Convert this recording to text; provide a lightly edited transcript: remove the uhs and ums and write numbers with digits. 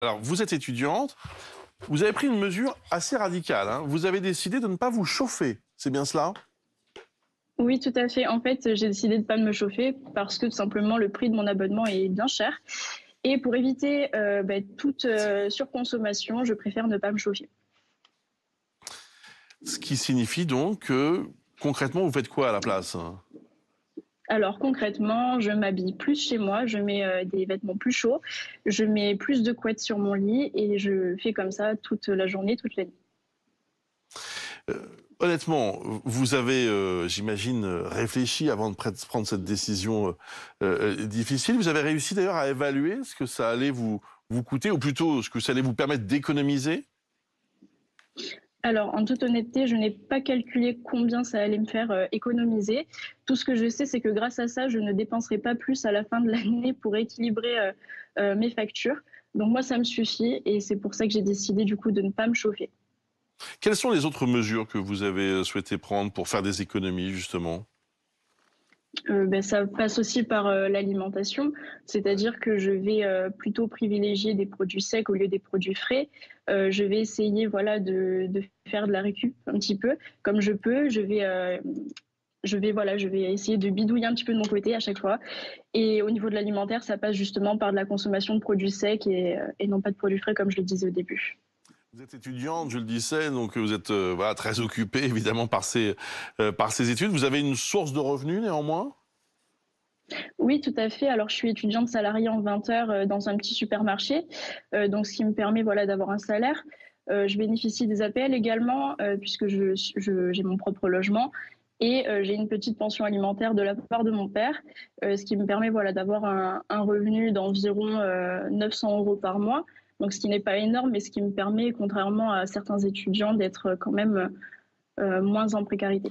Alors, vous êtes étudiante, vous avez pris une mesure assez radicale, hein. Vous avez décidé de ne pas vous chauffer, c'est bien cela? Oui, tout à fait. En fait, j'ai décidé de pas me chauffer parce que tout simplement le prix de mon abonnement est bien cher et pour éviter, toute, surconsommation, je préfère ne pas me chauffer. Ce qui signifie donc que, concrètement, vous faites quoi à la place? Alors concrètement, je m'habille plus chez moi, je mets, des vêtements plus chauds, je mets plus de couettes sur mon lit et je fais comme ça toute la journée, toute la nuit. Honnêtement, vous avez, j'imagine, réfléchi avant de prendre cette décision, difficile. Vous avez réussi d'ailleurs à évaluer ce que ça allait vous coûter ou plutôt ce que ça allait vous permettre d'économiser? Alors, en toute honnêteté, je n'ai pas calculé combien ça allait me faire, économiser. Tout ce que je sais, c'est que grâce à ça, je ne dépenserai pas plus à la fin de l'année pour équilibrer, mes factures. Donc moi, ça me suffit et c'est pour ça que j'ai décidé du coup de ne pas me chauffer. Quelles sont les autres mesures que vous avez, souhaité prendre pour faire des économies justement? Ça passe aussi par, l'alimentation, c'est-à-dire que je vais, plutôt privilégier des produits secs au lieu des produits frais. Je vais essayer, voilà, de faire de la récup un petit peu comme je peux. Je vais essayer de bidouiller un petit peu de mon côté à chaque fois et au niveau de l'alimentaire, ça passe justement par de la consommation de produits secs et non pas de produits frais comme je le disais au début. Vous êtes étudiante, je le disais, donc vous êtes, voilà, très occupée évidemment par ces études. Vous avez une source de revenus néanmoins? Oui, tout à fait. Alors je suis étudiante salariée en 20 heures, dans un petit supermarché, donc ce qui me permet, voilà, d'avoir un salaire. Je bénéficie des APL également, puisque j'ai mon propre logement et j'ai une petite pension alimentaire de la part de mon père, ce qui me permet, voilà, d'avoir un revenu d'environ, 900 € par mois. Donc ce qui n'est pas énorme, mais ce qui me permet, contrairement à certains étudiants, d'être quand même, moins en précarité.